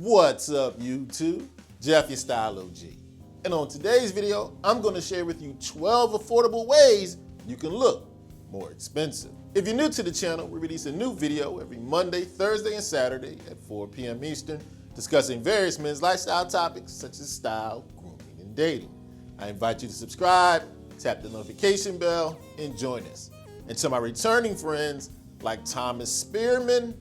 What's up, YouTube? Jeff, your Style O.G. And on today's video, I'm going to share with you 12 affordable ways you can look more expensive. If you're new to the channel, we release a new video every Monday, Thursday, and Saturday at 4 p.m. Eastern, discussing various men's lifestyle topics such as style, grooming, and dating. I invite you to subscribe, tap the notification bell, and join us. And to my returning friends like Thomas Spearman,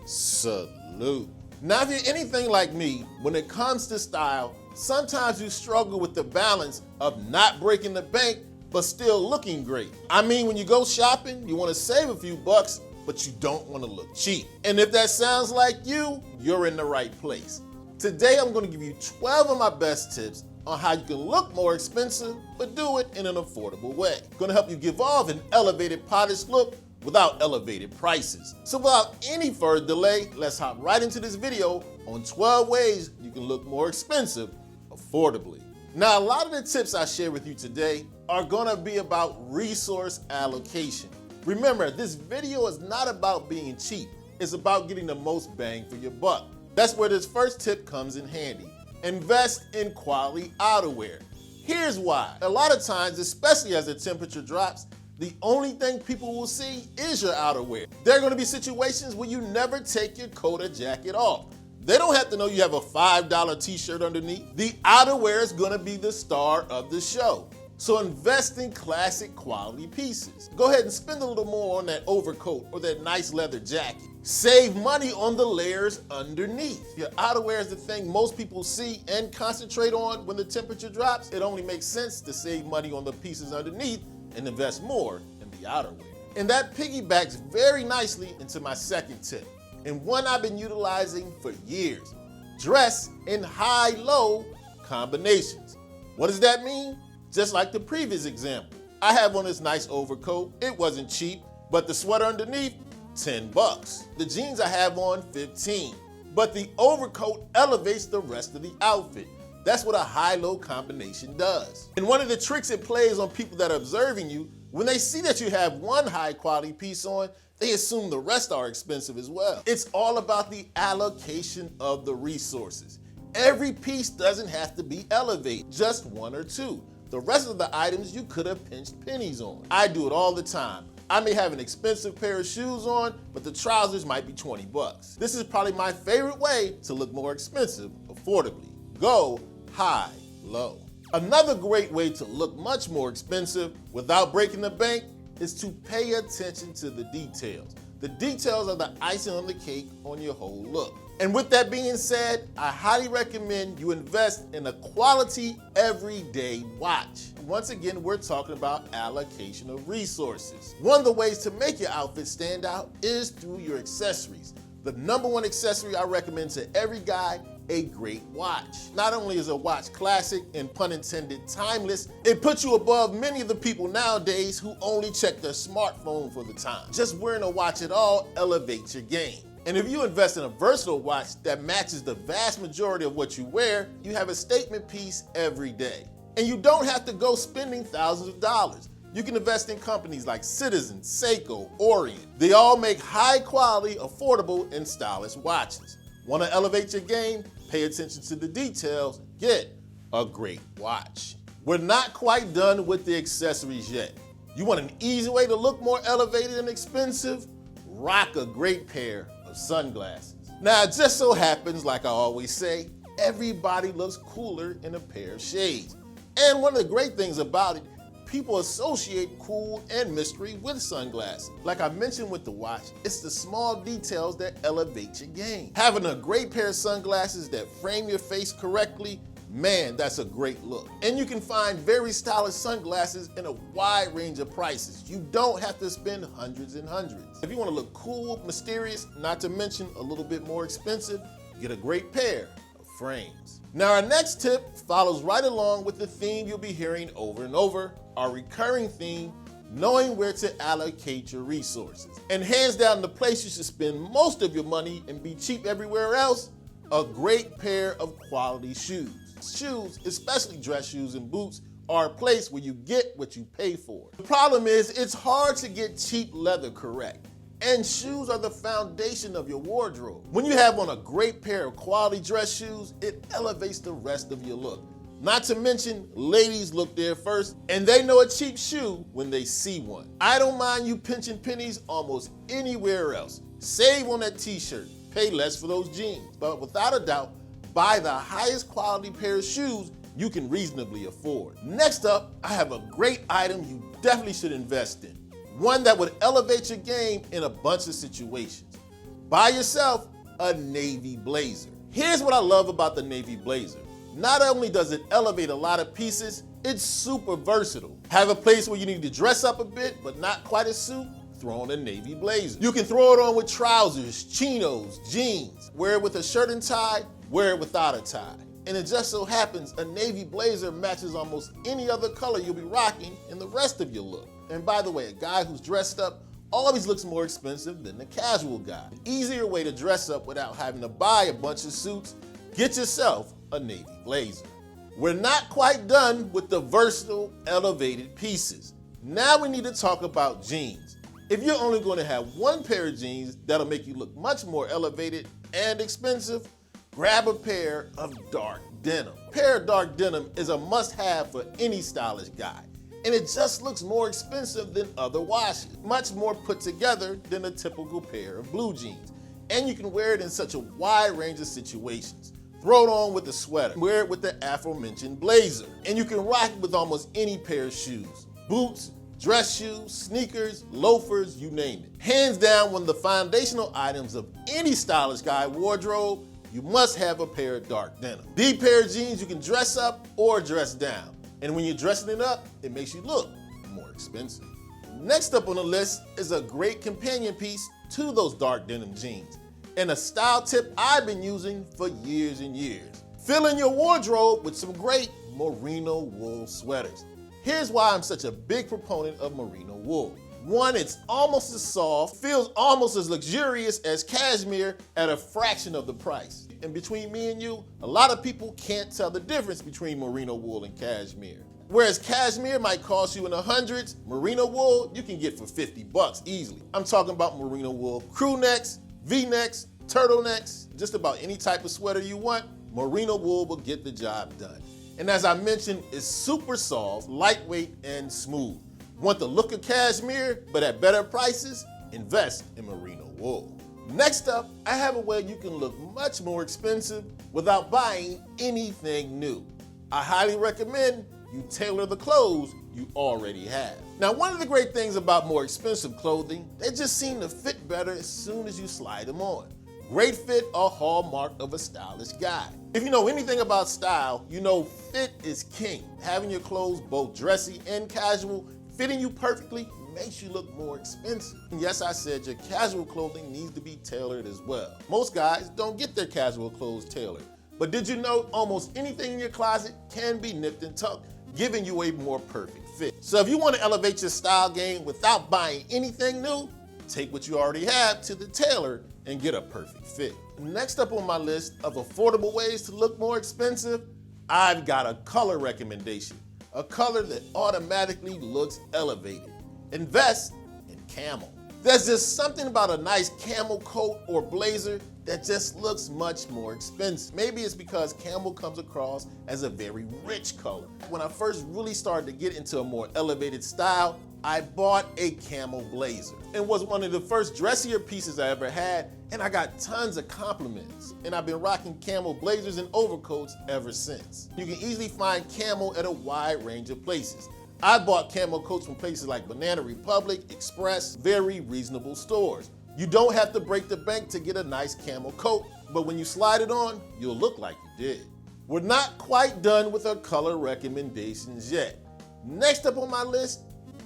salute. Now, if you're anything like me, when it comes to style, sometimes you struggle with the balance of not breaking the bank, but still looking great. I mean, when you go shopping, you want to save a few bucks, but you don't want to look cheap. And if that sounds like you, you're in the right place. Today, I'm going to give you 12 of my best tips on how you can look more expensive, but do it in an affordable way. Going to help you give off an elevated, polished look without elevated prices. So without any further delay, let's hop right into this video on 12 ways you can look more expensive affordably. Now, a lot of the tips I share with you today are gonna be about resource allocation. Remember, this video is not about being cheap. It's about getting the most bang for your buck. That's where this first tip comes in handy. Invest in quality outerwear. Here's why. A lot of times, especially as the temperature drops, the only thing people will see is your outerwear. There are gonna be situations where you never take your coat or jacket off. They don't have to know you have a $5 t-shirt underneath. The outerwear is gonna be the star of the show. So invest in classic quality pieces. Go ahead and spend a little more on that overcoat or that nice leather jacket. Save money on the layers underneath. Your outerwear is the thing most people see and concentrate on when the temperature drops. It only makes sense to save money on the pieces underneath and invest more in the outerwear. And that piggybacks very nicely into my second tip, and one I've been utilizing for years. Dress in high-low combinations. What does that mean? Just like the previous example. I have on this nice overcoat. It wasn't cheap, but the sweater underneath, 10 bucks. The jeans I have on, 15. But the overcoat elevates the rest of the outfit. That's what a high-low combination does. And one of the tricks it plays on people that are observing you, when they see that you have one high-quality piece on, they assume the rest are expensive as well. It's all about the allocation of the resources. Every piece doesn't have to be elevated, just one or two. The rest of the items you could have pinched pennies on. I do it all the time. I may have an expensive pair of shoes on, but the trousers might be 20 bucks. This is probably my favorite way to look more expensive affordably. Go high-low. Another great way to look much more expensive without breaking the bank is to pay attention to the details. The details are the icing on the cake on your whole look. And with that being said, I highly recommend you invest in a quality everyday watch. Once again, we're talking about allocation of resources. One of the ways to make your outfit stand out is through your accessories. The number one accessory I recommend to every guy, a great watch. Not only is a watch classic and pun intended timeless, it puts you above many of the people nowadays who only check their smartphone for the time. Just wearing a watch at all elevates your game. And if you invest in a versatile watch that matches the vast majority of what you wear, you have a statement piece every day. And you don't have to go spending thousands of dollars. You can invest in companies like Citizen, Seiko, Orient. They all make high quality, affordable, and stylish watches. Want to elevate your game? Pay attention to the details. Get a great watch. We're not quite done with the accessories yet. You want an easy way to look more elevated and expensive? Rock a great pair of sunglasses. Now, it just so happens, like I always say, everybody looks cooler in a pair of shades. And one of the great things about it, people associate cool and mystery with sunglasses. Like I mentioned with the watch, it's the small details that elevate your game. Having a great pair of sunglasses that frame your face correctly, man, that's a great look. And you can find very stylish sunglasses in a wide range of prices. You don't have to spend hundreds and hundreds. If you want to look cool, mysterious, not to mention a little bit more expensive, get a great pair of frames. Now, our next tip follows right along with the theme you'll be hearing over and over, our recurring theme, knowing where to allocate your resources. And hands down, the place you should spend most of your money and be cheap everywhere else, a great pair of quality shoes. Shoes, especially dress shoes and boots, are a place where you get what you pay for. The problem is, it's hard to get cheap leather correct. And shoes are the foundation of your wardrobe. When you have on a great pair of quality dress shoes, it elevates the rest of your look. Not to mention, ladies look there first, and they know a cheap shoe when they see one. I don't mind you pinching pennies almost anywhere else. Save on that t-shirt, pay less for those jeans. But without a doubt, buy the highest quality pair of shoes you can reasonably afford. Next up, I have a great item you definitely should invest in. One that would elevate your game in a bunch of situations. Buy yourself a navy blazer. Here's what I love about the navy blazer. Not only does it elevate a lot of pieces, it's super versatile. Have a place where you need to dress up a bit, but not quite a suit? Throw on a navy blazer. You can throw it on with trousers, chinos, jeans. Wear it with a shirt and tie, wear it without a tie. And it just so happens a navy blazer matches almost any other color you'll be rocking in the rest of your look. And by the way, a guy who's dressed up always looks more expensive than the casual guy. An easier way to dress up without having to buy a bunch of suits, get yourself a navy blazer. We're not quite done with the versatile, elevated pieces. Now we need to talk about jeans. If you're only going to have one pair of jeans that'll make you look much more elevated and expensive, grab a pair of dark denim. A pair of dark denim is a must-have for any stylish guy. And it just looks more expensive than other washes. Much more put together than a typical pair of blue jeans. And you can wear it in such a wide range of situations. Throw it on with a sweater, wear it with the aforementioned blazer. And you can rock it with almost any pair of shoes. Boots, dress shoes, sneakers, loafers, you name it. Hands down, one of the foundational items of any stylish guy wardrobe, you must have a pair of dark denim. These pair of jeans you can dress up or dress down. And when you're dressing it up, it makes you look more expensive. Next up on the list is a great companion piece to those dark denim jeans, and a style tip I've been using for years and years. Fill in your wardrobe with some great merino wool sweaters. Here's why I'm such a big proponent of merino wool. One, it's almost as soft, feels almost as luxurious as cashmere at a fraction of the price. And between me and you, a lot of people can't tell the difference between merino wool and cashmere. Whereas cashmere might cost you in the hundreds, merino wool you can get for 50 bucks easily. I'm talking about merino wool crew necks, V-necks, turtlenecks, just about any type of sweater you want, merino wool will get the job done. And as I mentioned, it's super soft, lightweight, and smooth. Want the look of cashmere, but at better prices? Invest in merino wool. Next up, I have a way you can look much more expensive without buying anything new. I highly recommend you tailor the clothes you already have. Now, one of the great things about more expensive clothing, they just seem to fit better as soon as you slide them on. Great fit, a hallmark of a stylish guy. If you know anything about style, you know fit is king. Having your clothes both dressy and casual, fitting you perfectly makes you look more expensive. And yes, I said your casual clothing needs to be tailored as well. Most guys don't get their casual clothes tailored. But did you know almost anything in your closet can be nipped and tucked, giving you a more perfect fit? So if you want to elevate your style game without buying anything new, take what you already have to the tailor and get a perfect fit. Next up on my list of affordable ways to look more expensive, I've got a color recommendation. A color that automatically looks elevated. Invest in camel. There's just something about a nice camel coat or blazer that just looks much more expensive. Maybe it's because camel comes across as a very rich color. When I first really started to get into a more elevated style, I bought a camel blazer. It was one of the first dressier pieces I ever had, and I got tons of compliments. And I've been rocking camel blazers and overcoats ever since. You can easily find camel at a wide range of places. I bought camel coats from places like Banana Republic, Express, very reasonable stores. You don't have to break the bank to get a nice camel coat, but when you slide it on, you'll look like you did. We're not quite done with our color recommendations yet. Next up on my list,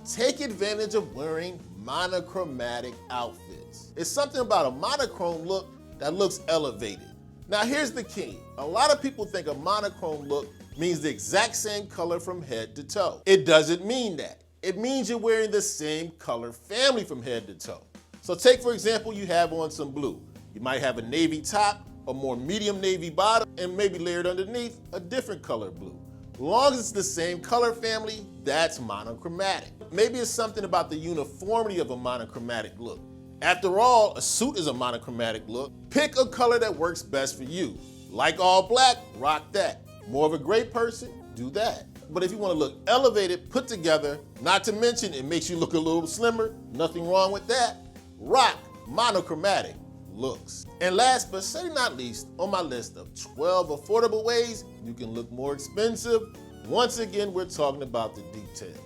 take advantage of wearing monochromatic outfits. It's something about a monochrome look that looks elevated. Now here's the key. A lot of people think a monochrome look means the exact same color from head to toe. It doesn't mean that. It means you're wearing the same color family from head to toe. So take, for example, you have on some blue. You might have a navy top, a more medium navy bottom, and maybe layered underneath a different color blue. As long as it's the same color family, that's monochromatic. Maybe it's something about the uniformity of a monochromatic look. After all, a suit is a monochromatic look. Pick a color that works best for you. Like all black, rock that. More of a gray person, do that. But if you want to look elevated, put together, not to mention it makes you look a little slimmer, nothing wrong with that, rock monochromatic looks. And last but certainly not least, on my list of 12 affordable ways you can look more expensive, once again, we're talking about the details.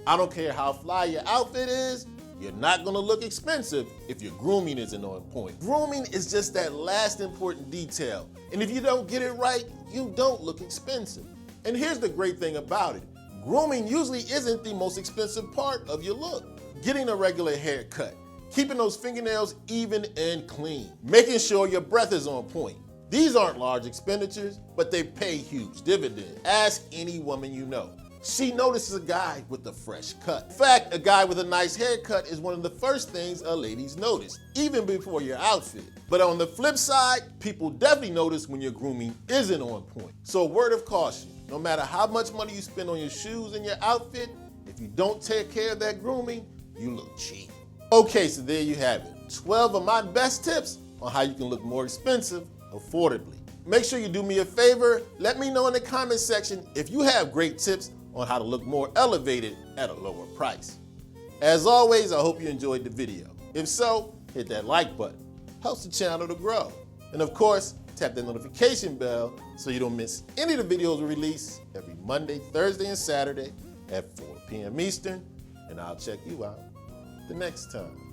I don't care how fly your outfit is, you're not gonna look expensive if your grooming isn't on point. Grooming is just that last important detail. And if you don't get it right, you don't look expensive. And here's the great thing about it. Grooming usually isn't the most expensive part of your look. Getting a regular haircut, keeping those fingernails even and clean, making sure your breath is on point. These aren't large expenditures, but they pay huge dividends. Ask any woman you know. She notices a guy with a fresh cut. In fact, a guy with a nice haircut is one of the first things a ladies notice, even before your outfit. But on the flip side, people definitely notice when your grooming isn't on point. So a word of caution, no matter how much money you spend on your shoes and your outfit, if you don't take care of that grooming, you look cheap. Okay, so there you have it. 12 of my best tips on how you can look more expensive affordably. Make sure you do me a favor. Let me know in the comment section if you have great tips on how to look more elevated at a lower price. As always, I hope you enjoyed the video. If so, hit that like button. Helps the channel to grow. And of course, tap that notification bell so you don't miss any of the videos we release every Monday, Thursday, and Saturday at 4 p.m. Eastern. And I'll check you out the next time.